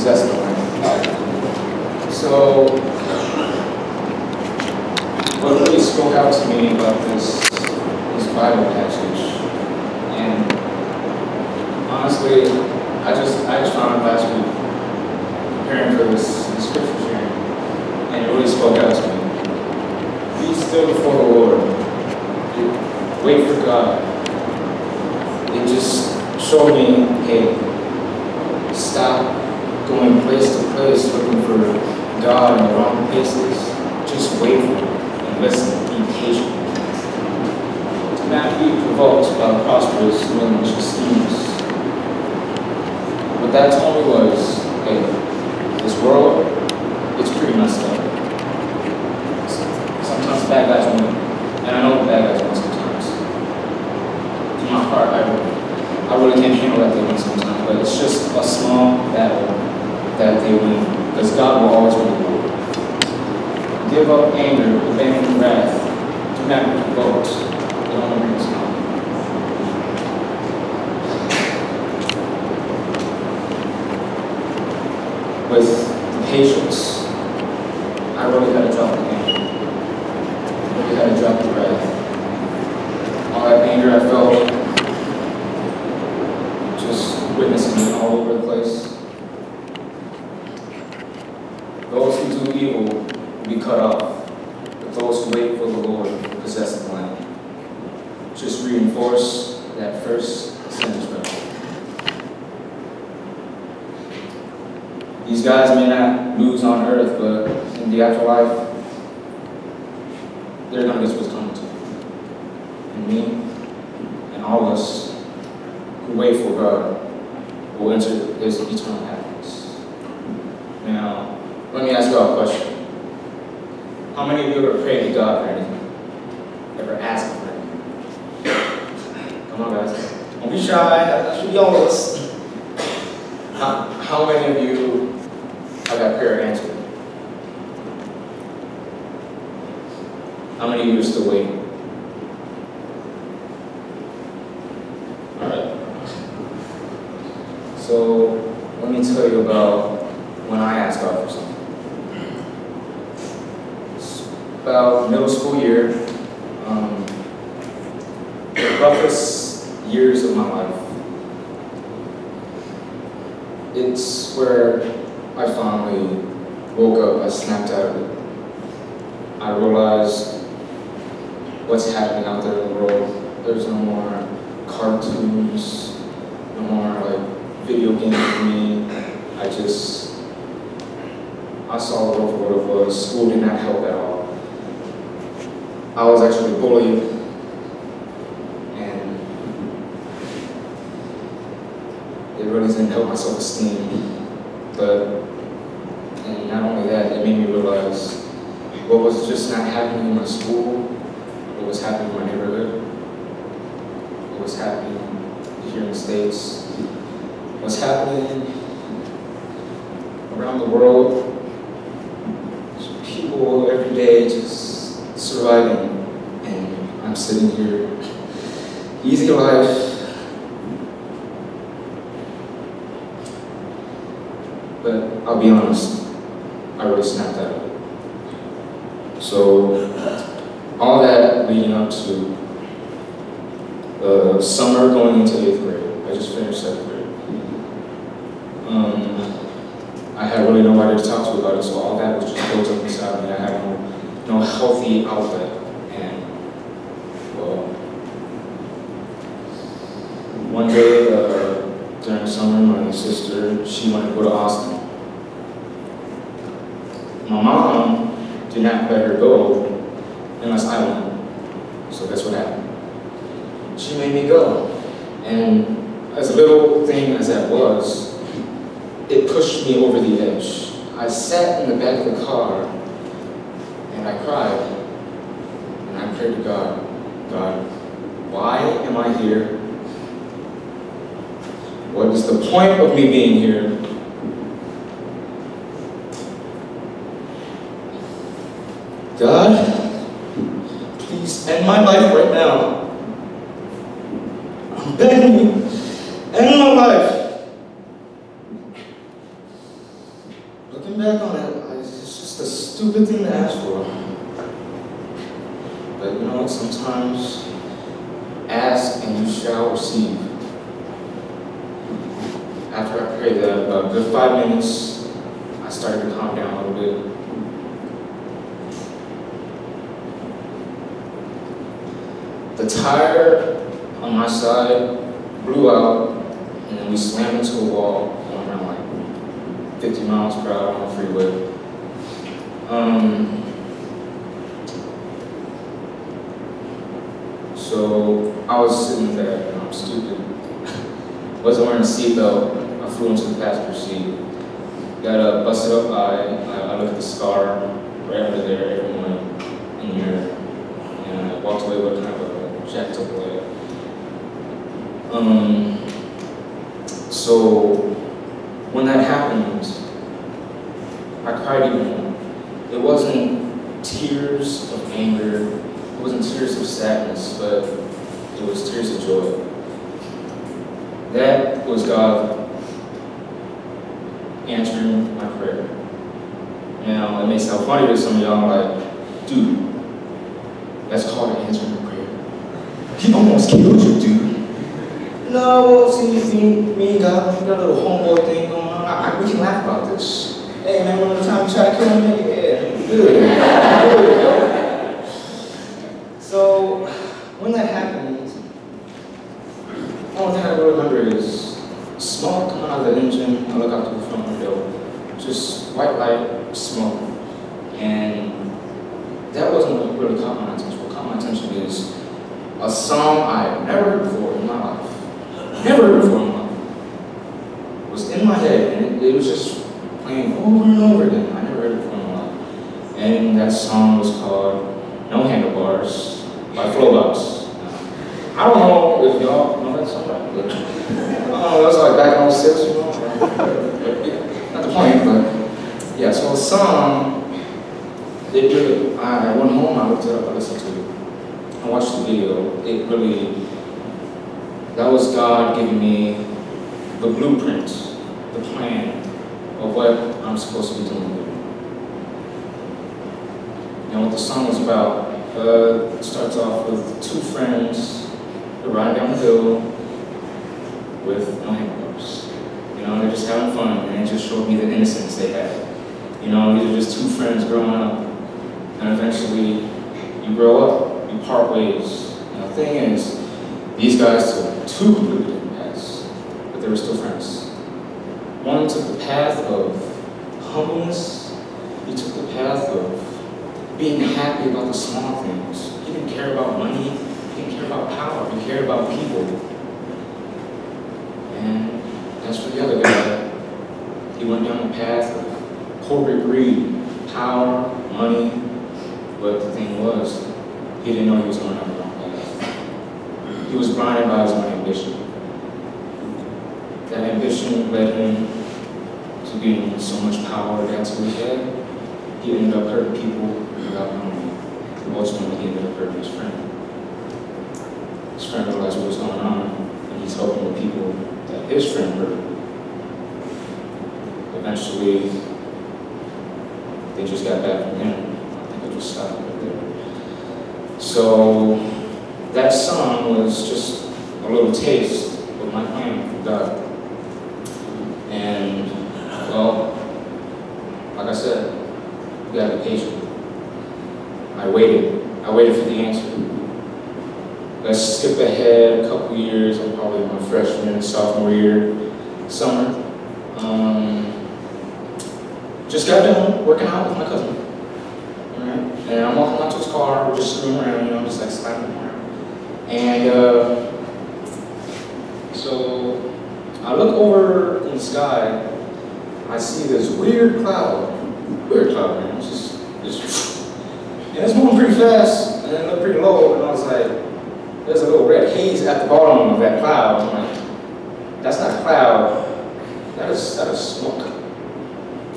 possess the land. So, what really spoke out to me about this Bible passage, and honestly, I just found it last week preparing for this scripture sharing, and it really spoke out to me. Be still before the Lord. Wait for God. It just showed me, hey, stop going place to place looking for God in the wrong places. Just wait for Him and listen. Be patient. Do not be provoked by prosperous malicious schemes. What that told me was, hey, this world, it's pretty messed up. Sometimes bad guys win, and I know the bad guys win sometimes. In my heart, I really can't handle that they win sometimes, but it's just a small battle that they win, because God will always win the war. Give up anger, abandon wrath. Do not be provoked. It only brings harm. With patience, I really had to drop the anger. I really had to drop the wrath. All that anger I felt, just witnessing it all over the place. Those who do evil will be cut off, but those who wait for the Lord will possess the land. Just reinforce that first sentence right there. These guys may not lose on earth, but in the afterlife, they're going to get what's coming to them. And me, and all of us who wait for God will enter this eternal happiness. Now, let me ask you all a question. How many of you ever prayed to God for anything? Ever asked Him for anything? Come on, guys. Don't be shy. That should be all of us. How many of you have that prayer answered? How many of you are still waiting? All right. So, let me tell you about when I asked God for something. It's about middle school year, the roughest years of my life. It's where I finally woke up. I snapped out of it. I realized what's happening out there in the world. There's no more cartoons, no more like video games for me. I saw the world for what it was. School did not help at all. I was actually bullied, and it really didn't help my self-esteem. And not only that, it made me realize what was just not happening in my school, what was happening in my neighborhood, what was happening here in the States, what's happening around the world. People every day just surviving, and I'm sitting here, easy life. But I'll be honest, I really snapped out of it. So, all that leading up to the summer going into 8th grade, I just finished 7th grade. I had really nobody to talk to about it, so all that was just built up inside me. I had no healthy outlet, and well, one day during the summer, my sister, she wanted to go to Austin. My mom did not let her go unless I went. So that's what happened. She made me go. And as a little thing as that was, it pushed me over the edge. I sat in the back of the car and I cried. And I prayed to God, God, why am I here? What is the point of me being here? God, please end my life right now. I'm begging you, end my life. looking back on it, it's just a stupid thing to ask for. But you know what, sometimes ask and you shall receive. After I prayed that, about a good 5 minutes, I started to calm down a little bit. The tire on my side blew out, and then we slammed into a wall going around like 50 miles per hour on the freeway. So I was sitting in there, and I'm stupid. Wasn't wearing a seatbelt. I flew into the passenger seat. Got a busted up eye. I looked at the scar right under there every morning in the mirror. And I walked away with kind of a jacked up leg. So when that happened, I cried even more. It wasn't tears of anger, it wasn't tears of sadness, but it was tears of joy. That was God answering my prayer. Now, it may sound funny to some of y'all, like, dude, that's called an answering prayer. He almost killed you, dude. No, see, me and God, we got a little homeboy thing going on. We can laugh about this. Hey, man, remember the time you tried to kill me? Yeah, good. So, when that happened, the only thing I really remember is smoke coming out of the engine. I look out through the front window, just white light, smoke. And that wasn't what really caught my attention. What caught my attention is a song I had never heard before in my life. Never heard before in my life. It was in my head, and it was just playing over and over again. I never heard it before in my life. And that song was called No Handlebars by Flowbox. I don't know if y'all know that song, but I don't know, that was like back in 06, you know? Not the point, but yeah, so the song, I went home, I looked it up, I listened to it. I watched the video. It really, that was God giving me the blueprint, the plan of what I'm supposed to be doing. You know what the song was about? It starts off with two friends riding down the hill with no handlebars. You know, they're just having fun, and it just showed me the innocence they had. You know, these are just two friends growing up, and eventually you grow up, you part ways. And the thing is, these guys took two completely different paths, but they were still friends. One took the path of humbleness, he took the path of being happy about the small things. He didn't care about money, he didn't care about power, he cared about people. And as for the other guy, he went down the path of corporate greed, power, money, but the thing was, he didn't know he was going down the wrong path. He was blinded by his own ambition. That ambition led him to gaining so much power that to his head, he ended up hurting people without knowing. And ultimately, he ended up hurting his friend. His friend realized what was going on, and he's helping the people that his friend hurt. Eventually, they just got back from him. I think it just stopped right there. So, that song was just a little taste of my plan for God. And, well, like I said, you gotta be patient. I waited for the answer. Let's skip ahead a couple years. I'm probably my freshman, sophomore year, summer. Just got done working out with my cousin. Right? And I'm walking out to his car, we're just screwing around, you know, just like slapping around. And so I look over in the sky, I see this weird cloud, man. It's just, and it's moving pretty fast, and it looked pretty low, and I was like, there's a little red haze at the bottom of that cloud. I'm like, that's not a cloud, that is smoke.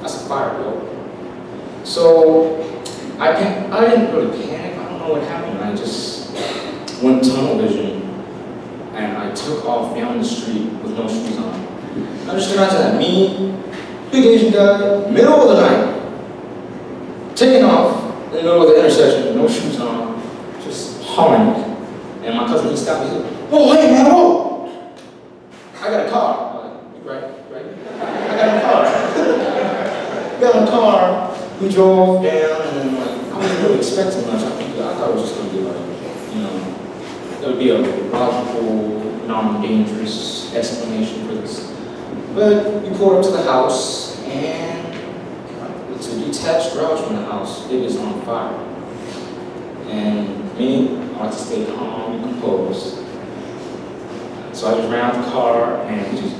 That's a fire, bro. So I didn't really panic. I don't know what happened. I just went tunnel vision, and I took off down the street with no shoes on. I just realized that me big Asian guy, middle of the night, taking off in the middle of the intersection, no shoes on, just hollering. And my cousin, he stopped me, he said, "Whoa, hey man, whoa! I got a car." I'm like, right. I got a car. Got in a car, we drove down, and like, I wasn't really expecting much. I thought it was just gonna be like, you know, there would be a logical, non-dangerous explanation for this. But we pulled up to the house, and it's a detached garage from the house. It is on fire. And me, I like to stay calm and composed. So I just ran out the car and just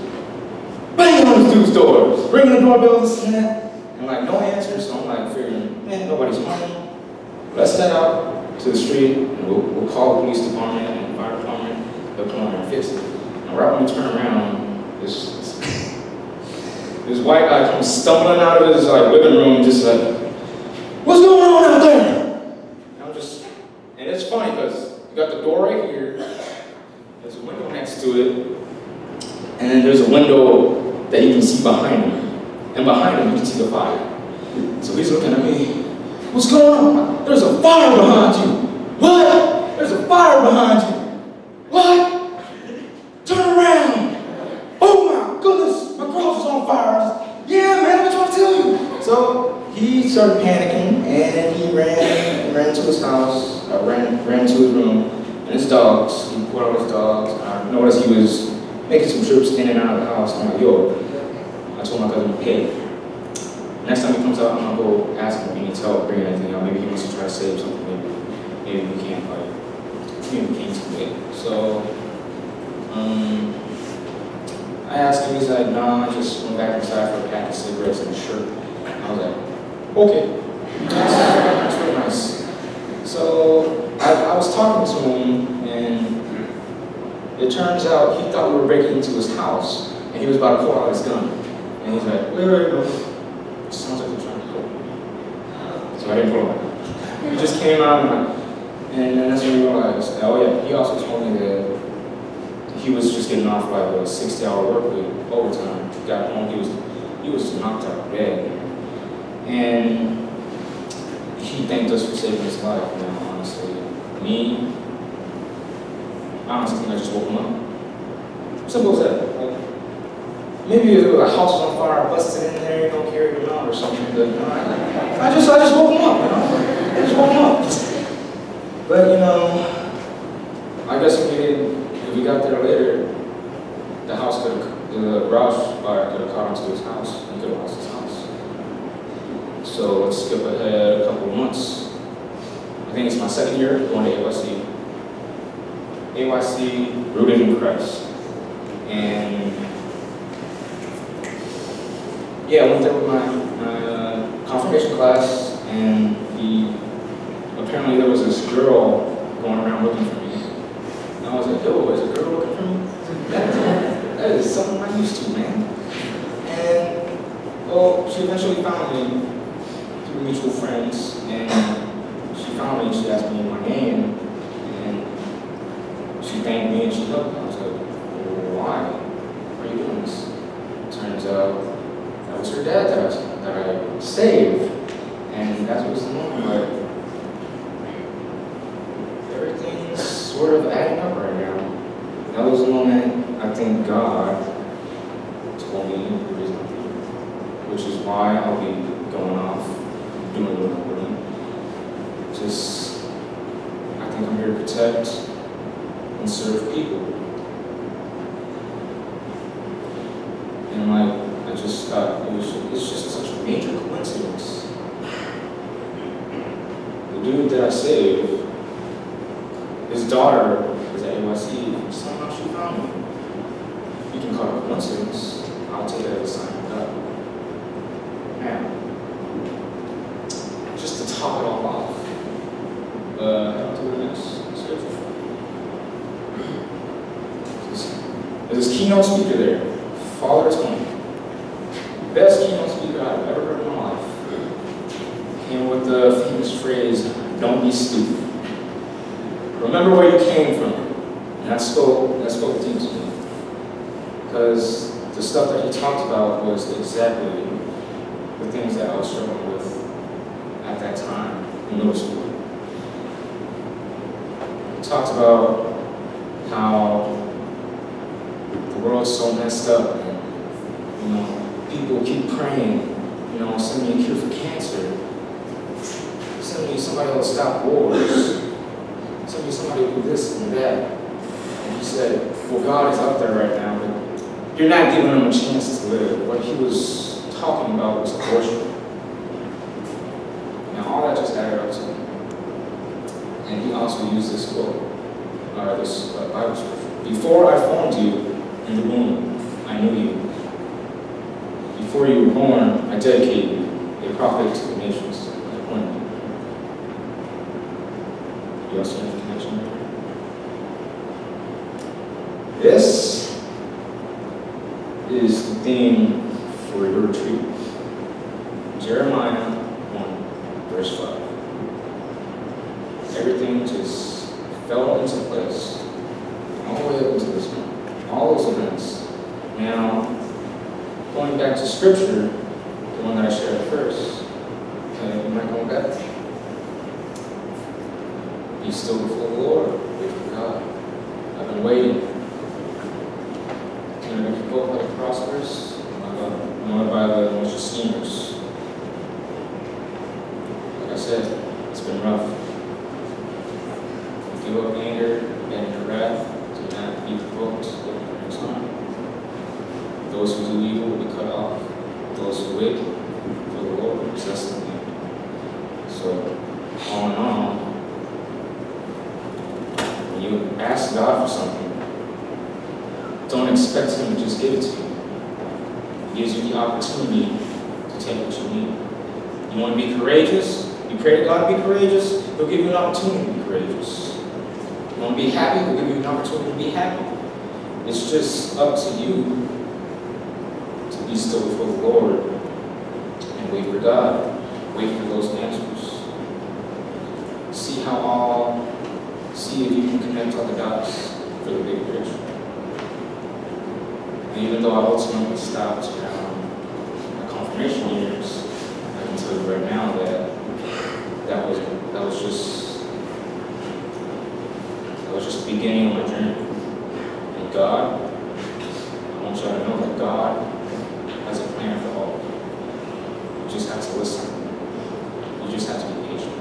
bang on this dude's doors, ringing the doorbell, this and that. And like, no answers, so I'm like figuring, man, nobody's home. Let's head out to the street, and we'll call the police department and the fire department. They'll come over and fix it. And right when we turn around, this white guy comes stumbling out of his like living room, just like, "What's going on out there?" And it's funny because you got the door right here. There's a window next to it, and then there's a window that you can see behind him. And behind him, you can see the fire. So he's looking at me. "What's going on?" "There's a fire behind you." "What?" "There's a fire behind you." "What?" "Turn around." "Oh my goodness, my garage is on fire." "Yeah, man, I'm trying to tell you." So he started panicking, and he ran to his house, ran to his room, and his dogs. He pulled out his dogs. I noticed he was making some trips in and out of the house. I'm like, "Yo," I told my cousin, "Hey, next time he comes out, I'm gonna go ask him if he needs help bringing anything out. Maybe he wants to try to save something. Maybe we can't communicate to it." So I asked him. He's like, "Nah, I just went back inside for a pack of cigarettes and a shirt." I was like, "Okay, that's really nice." So I was talking to him, and it turns out he thought we were breaking into his house, and he was about to pull out his gun. And he's like, "Wait, no. It sounds like they're trying to kill me." So I didn't pull him. He just came out, and then that's when we realized, oh yeah, he also told me that he was just getting off like a 60-hour work week, overtime. He got home, he was knocked out of bed. And he thanked us for saving his life, man, honestly. Me, I honestly think I just woke him up. Simple as that. Like, maybe if a house was on fire, I busted in there, carried him out or something, but you know, I just woke him up, you know? I just woke him up. But you know, I guess if we got there later, the garage fire could have caught onto his house. He could have lost his house. So let's skip ahead a couple of months. I think it's my second year going to AYC. AYC, rooted in Christ. And yeah, I went there with my confirmation class, and apparently there was this girl going around looking for me. And I was like, "Yo, is a girl looking for me?" That is something I'm used to, man. And well, she eventually found me through mutual friends, and she found me and she asked me my name, and she thanked me and she helped me. I was like, "Well, why are you doing this?" Turns out that was her dad that I saved, and that was the moment where everything's sort of adding up right now. That was the moment I think God told me the reason I'm here, which is why I'll be going off, doing what I'm doing. I think I'm here to protect and serve people. And like, I just thought it's just such a major coincidence. The dude that I saved, his daughter was at NYC, somehow she found me. You can call it a coincidence. I'll take it as a sign of God. Now, just to top it all off, head on to the next scripture. There's this keynote speaker there, Father Tony. Best keynote speaker I've ever heard in my life. Came with the famous phrase, "Don't be stupid. Remember where you came from." And that spoke deep to me. Because the stuff that he talked about was exactly the things that I was struggling with at that time in middle school. He talked about how the world's so messed up, and people keep praying, send me a cure for cancer, send me somebody who'll stop wars, send me somebody who do this and that. And he said, well, God is up there right now, but you're not giving him a chance to live. What he was talking about was abortion. Now, all that just added up to him. And he also used this quote, or this Bible scripture. Before I formed you in the womb, I knew you. Before you were born, I dedicated you, a prophet to the nations. I appointed you. You also have a connection there? This is the theme for your retreat. Jeremiah 1, verse 5. Everything just fell into place, all the way up into this one. All those events. Now, going back to scripture, the one that I shared first, am I going back? Be still before the Lord, wait for God. I've been waiting. Can I make you both like prosperous? I'm going by the bunch of steamers. Like I said, it's been rough. Give up anger and your wrath. Do not be provoked with your time. Those who do evil will be cut off. Those who wait for the Lord will possess the land. So, all in all, when you ask God for something, don't expect him to just give it to you. He gives you the opportunity to take what you need. You want to be courageous? You pray to God to be courageous, he'll give you an opportunity to be courageous. You want to be happy, he'll give you an opportunity to be happy. It's just up to you to be still before the Lord and wait for God. Wait for those answers. See if you can connect all the dots for the big picture. And even though I ultimately stopped around my confirmation years, I can tell you right now that was just the beginning of my journey. And God, I want y'all to know that God has a plan for all. You just have to listen. You just have to be patient.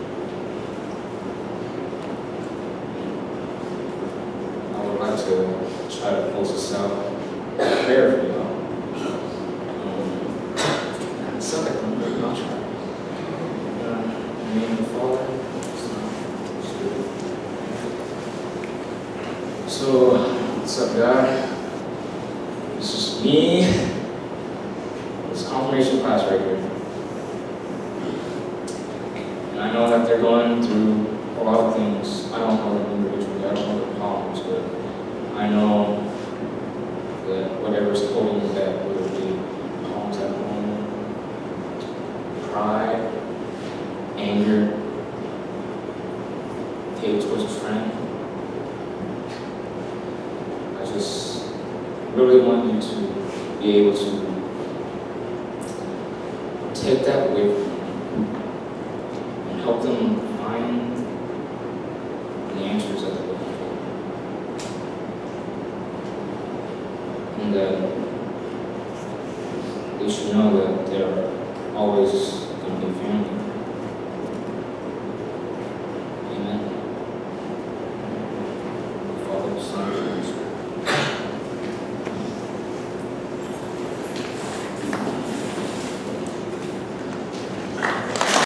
I would like to try to close this out with a prayer for y'all. It sounds like I'm really not trying. In the name of the Father, so, what's up, God? This is me. This confirmation class right here. And I know that they're going through a lot of things. I don't know them individually, I don't know their problems, but I know that whatever's holding them back, whether it be problems at home, pride, anger, hate towards a friend, I just really want you to be able to take that away from them and help them find the answers that they're looking for. And that they should know that they're always going to be family.